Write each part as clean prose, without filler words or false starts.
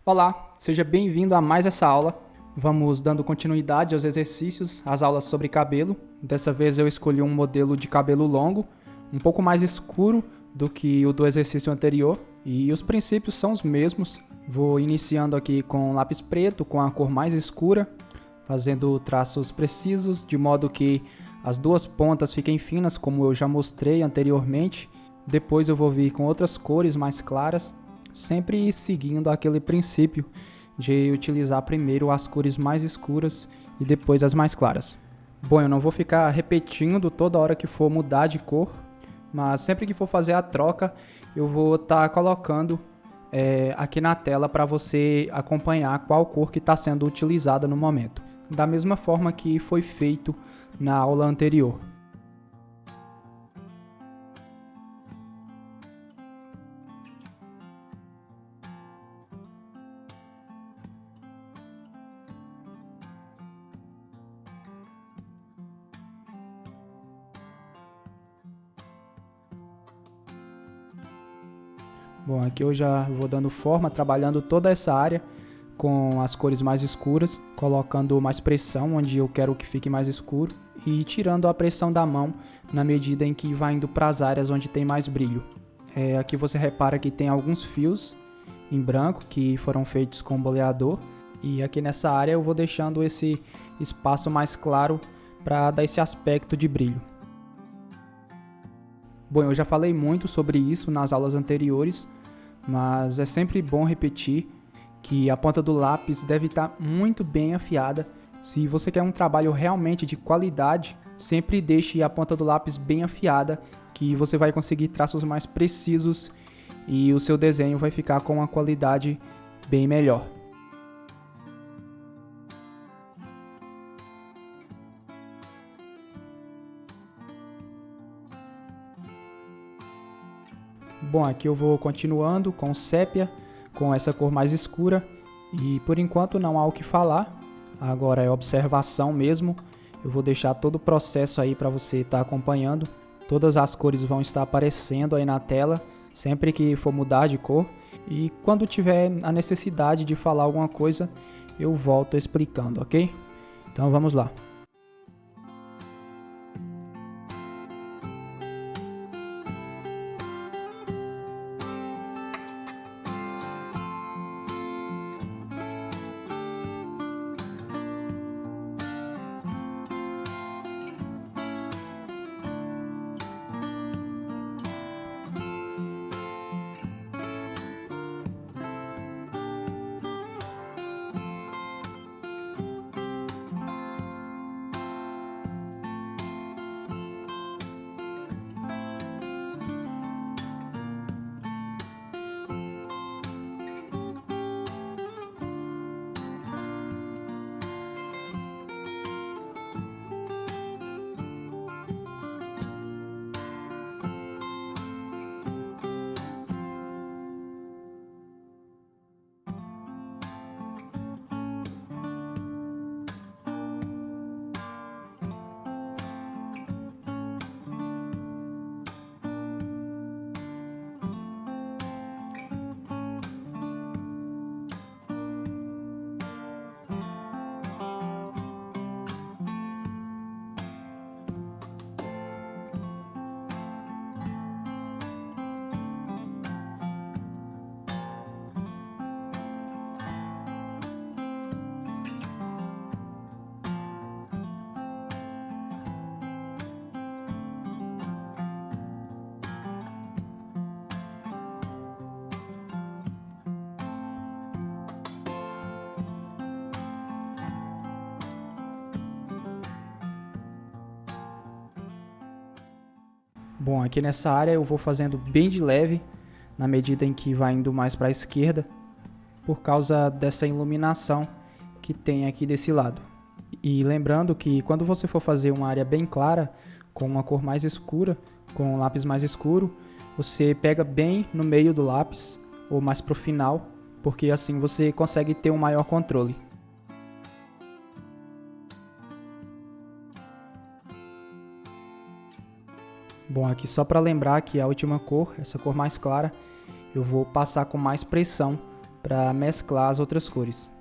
Olá, seja bem-vindo a mais essa aula. Vamos dando continuidade aos exercícios, às aulas sobre cabelo. Dessa vez eu escolhi um modelo de cabelo longo, um pouco mais escuro do que o do exercício anterior, e os princípios são os mesmos. Vou iniciando aqui com lápis preto, com a cor mais escura, fazendo traços precisos, de modo que as duas pontas fiquem finas, como eu já mostrei anteriormente. Depois eu vou vir com outras cores mais claras, sempre seguindo aquele princípio de utilizar primeiro as cores mais escuras e depois as mais claras. Bom, eu não vou ficar repetindo toda hora que for mudar de cor, mas sempre que for fazer a troca, eu vou estar colocando aqui na tela para você acompanhar qual cor que está sendo utilizada no momento. Da mesma forma que foi feito na aula anterior. Bom, aqui eu já vou dando forma, trabalhando toda essa área com as cores mais escuras, colocando mais pressão onde eu quero que fique mais escuro e tirando a pressão da mão na medida em que vai indo para as áreas onde tem mais brilho. Aqui você repara que tem alguns fios em branco que foram feitos com boleador e aqui nessa área eu vou deixando esse espaço mais claro para dar esse aspecto de brilho. Bom, eu já falei muito sobre isso nas aulas anteriores, mas é sempre bom repetir que a ponta do lápis deve estar muito bem afiada. Se você quer um trabalho realmente de qualidade, sempre deixe a ponta do lápis bem afiada, que você vai conseguir traços mais precisos e o seu desenho vai ficar com uma qualidade bem melhor. Bom, aqui eu vou continuando com sépia, com essa cor mais escura e por enquanto não há o que falar, agora é observação mesmo. Eu vou deixar todo o processo aí para você estar acompanhando, todas as cores vão estar aparecendo aí na tela sempre que for mudar de cor e quando tiver a necessidade de falar alguma coisa eu volto explicando, ok? Então vamos lá. Bom, aqui nessa área eu vou fazendo bem de leve, na medida em que vai indo mais para a esquerda, por causa dessa iluminação que tem aqui desse lado. E lembrando que quando você for fazer uma área bem clara, com uma cor mais escura, com um lápis mais escuro, você pega bem no meio do lápis, ou mais para o final, porque assim você consegue ter um maior controle. Bom, aqui só para lembrar que a última cor, essa cor mais clara, eu vou passar com mais pressão para mesclar as outras cores.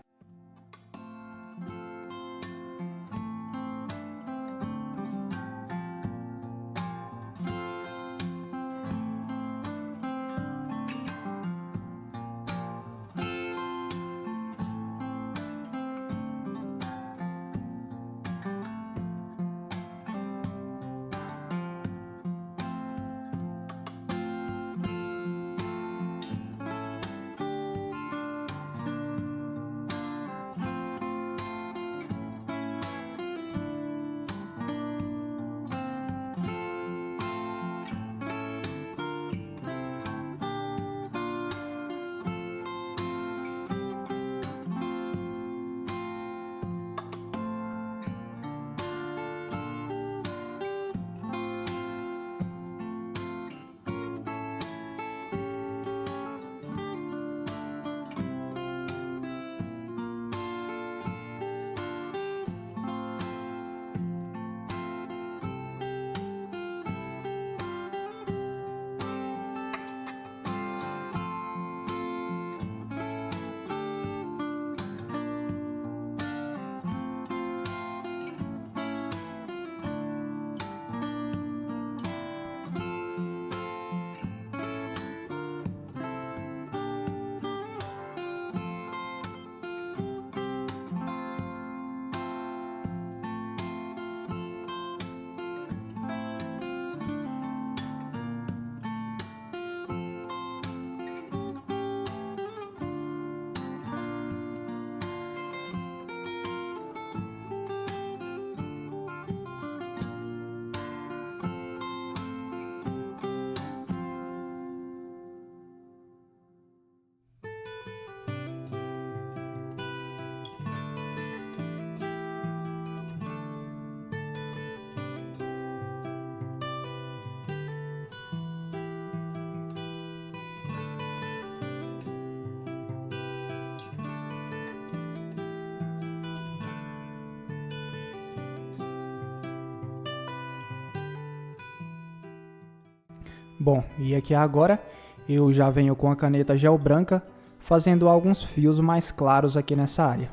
Bom, e aqui agora eu já venho com a caneta gel branca fazendo alguns fios mais claros aqui nessa área.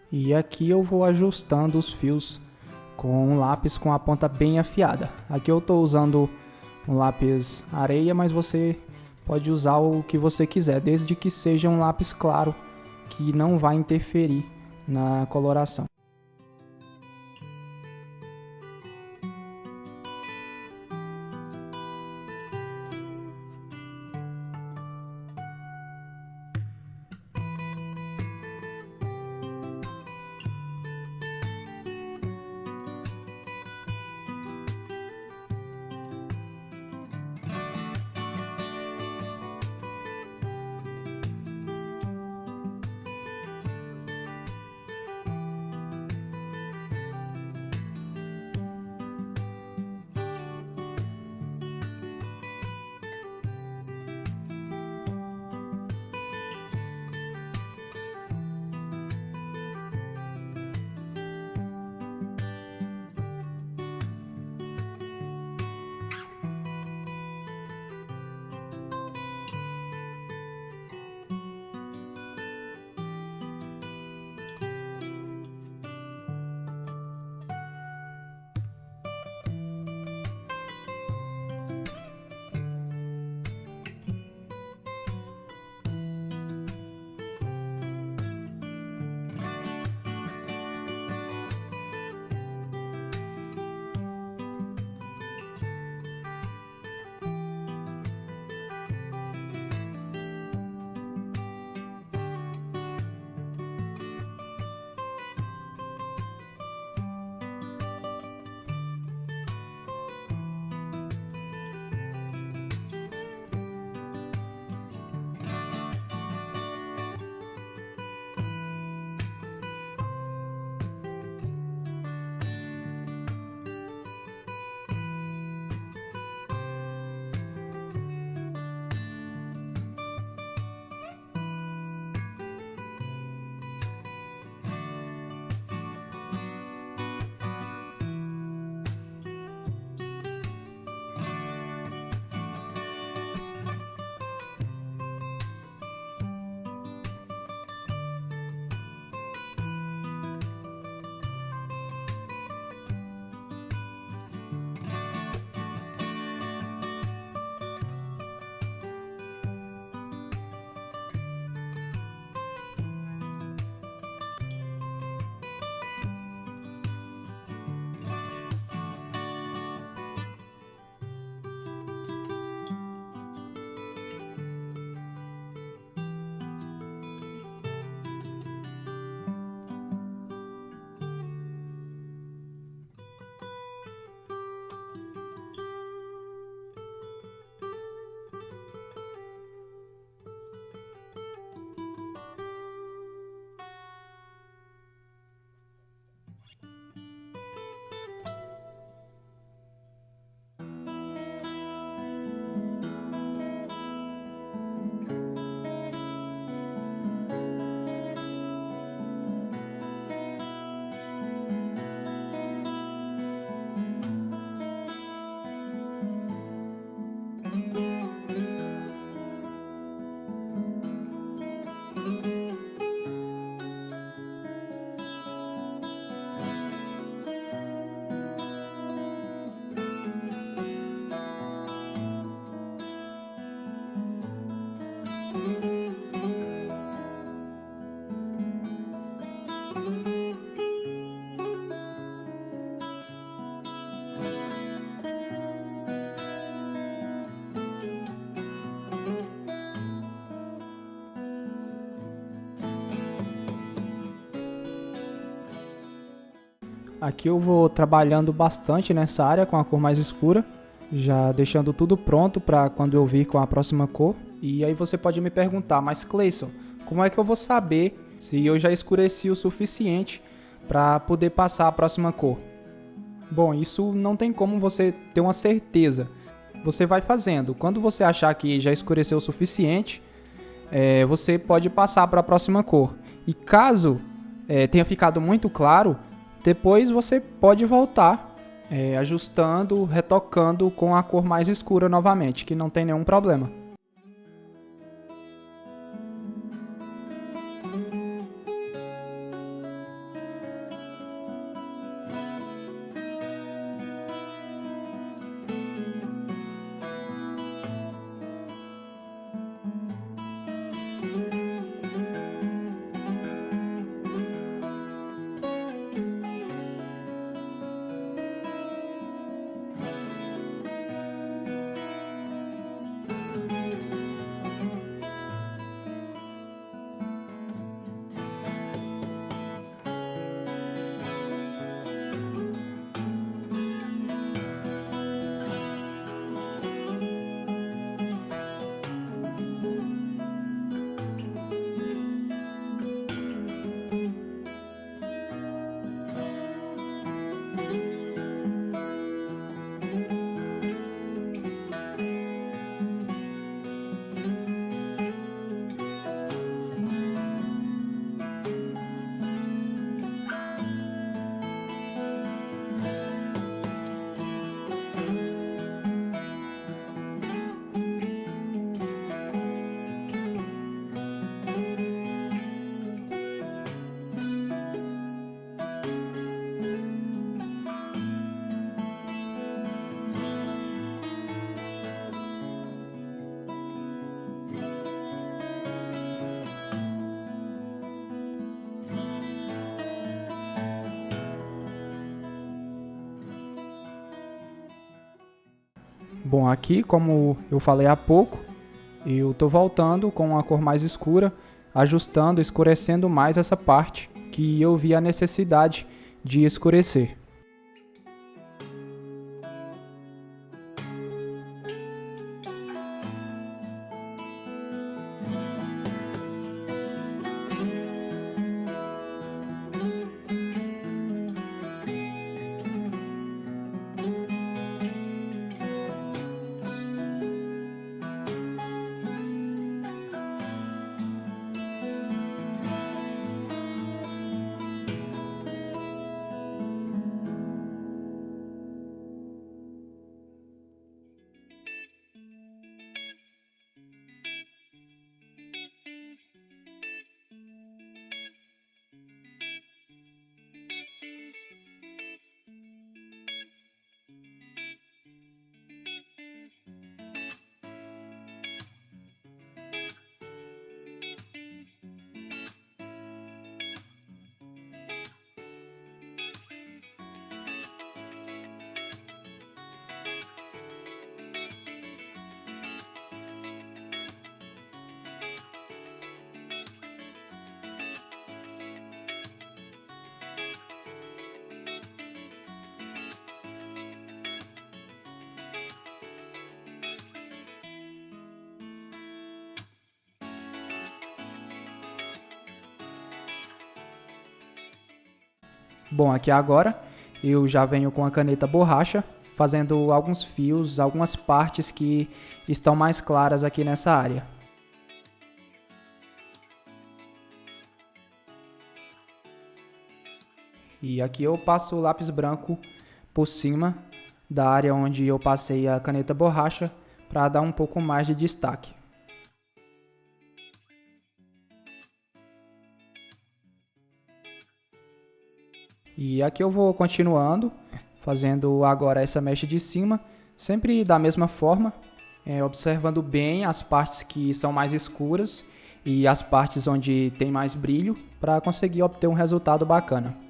E aqui eu vou ajustando os fios com um lápis com a ponta bem afiada. Aqui eu estou usando um lápis areia, mas você pode usar o que você quiser, desde que seja um lápis claro, que não vai interferir na coloração. Aqui eu vou trabalhando bastante nessa área com a cor mais escura, já deixando tudo pronto para quando eu vir com a próxima cor. E aí você pode me perguntar, mas Cleison, como é que eu vou saber se eu já escureci o suficiente para poder passar a próxima cor? Bom, isso não tem como você ter uma certeza. Você vai fazendo. Quando você achar que já escureceu o suficiente, você pode passar para a próxima cor. E caso tenha ficado muito claro, depois você pode voltar ajustando, retocando com a cor mais escura novamente, que não tem nenhum problema. Bom, aqui, como eu falei há pouco, eu estou voltando com a cor mais escura, ajustando, escurecendo mais essa parte que eu vi a necessidade de escurecer. Bom, aqui agora eu já venho com a caneta borracha, fazendo alguns fios, algumas partes que estão mais claras aqui nessa área. E aqui eu passo o lápis branco por cima da área onde eu passei a caneta borracha para dar um pouco mais de destaque. E aqui eu vou continuando, fazendo agora essa mecha de cima, sempre da mesma forma, observando bem as partes que são mais escuras e as partes onde tem mais brilho para conseguir obter um resultado bacana.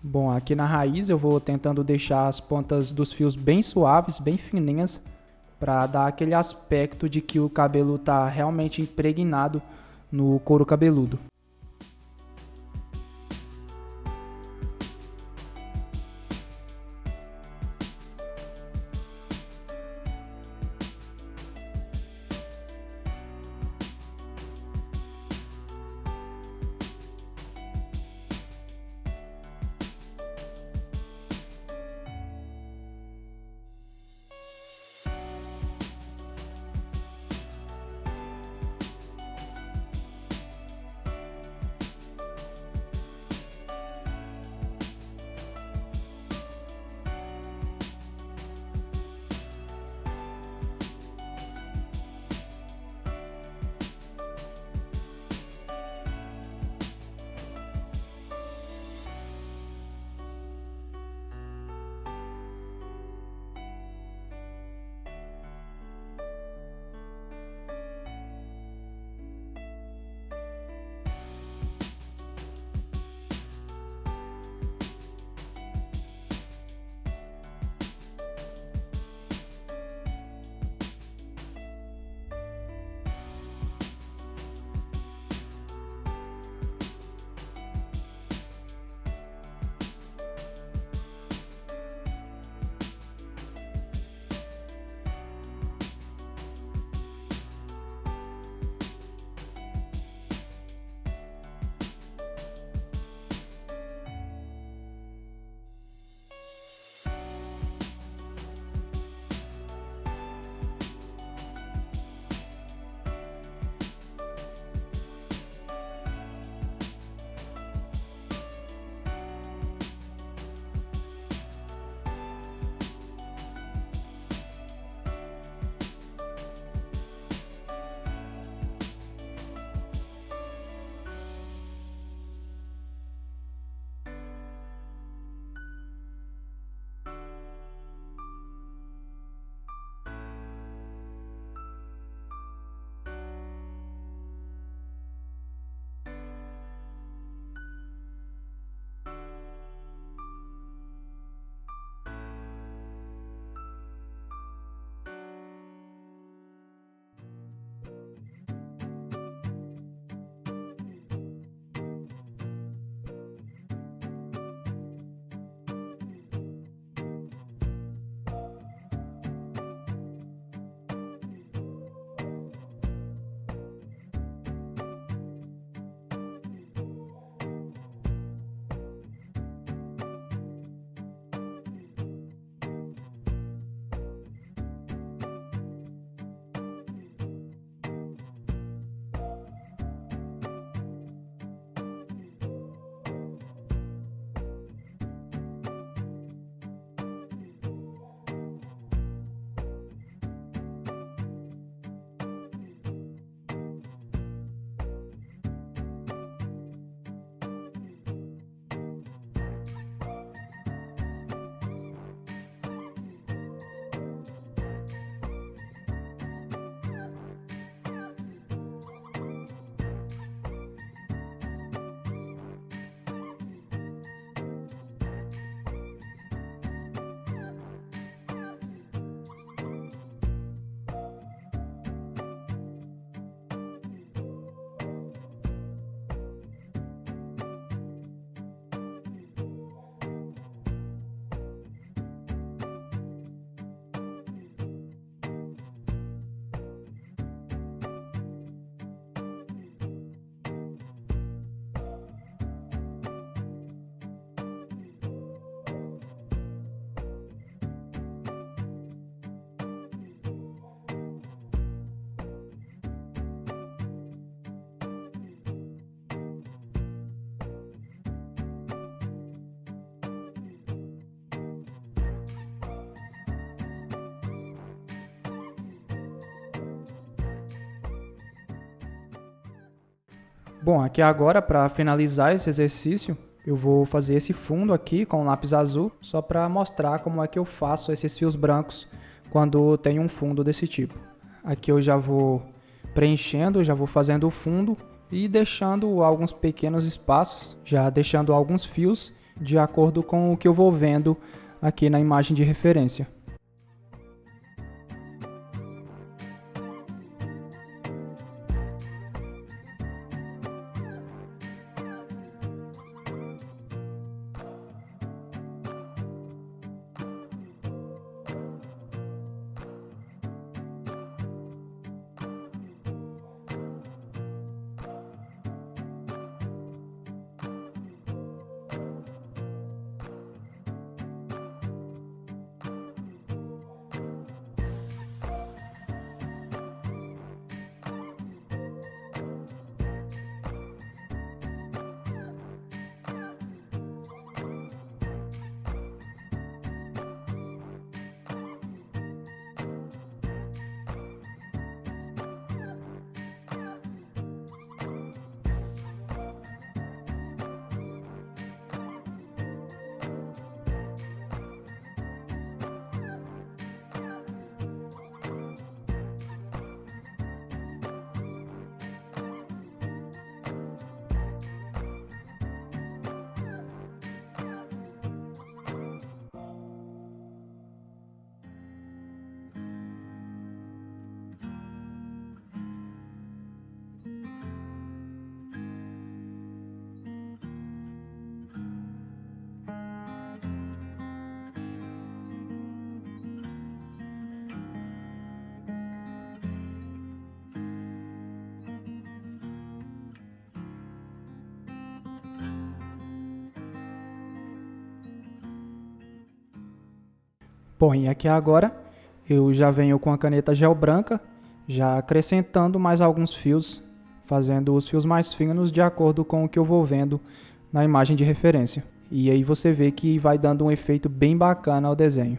Bom, aqui na raiz eu vou tentando deixar as pontas dos fios bem suaves, bem fininhas, para dar aquele aspecto de que o cabelo está realmente impregnado no couro cabeludo. Bom, aqui agora, para finalizar esse exercício, eu vou fazer esse fundo aqui com lápis azul, só para mostrar como é que eu faço esses fios brancos quando tem um fundo desse tipo. Aqui eu já vou preenchendo, já vou fazendo o fundo e deixando alguns pequenos espaços, já deixando alguns fios de acordo com o que eu vou vendo aqui na imagem de referência. Bom, e aqui agora eu já venho com a caneta gel branca, já acrescentando mais alguns fios, fazendo os fios mais finos de acordo com o que eu vou vendo na imagem de referência. E aí você vê que vai dando um efeito bem bacana ao desenho.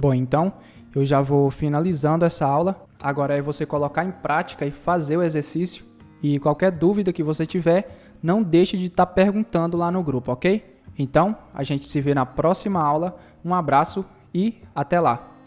Bom, então eu já vou finalizando essa aula. Agora é você colocar em prática e fazer o exercício. E qualquer dúvida que você tiver, não deixe de estar perguntando lá no grupo, ok? Então, a gente se vê na próxima aula. Um abraço e até lá!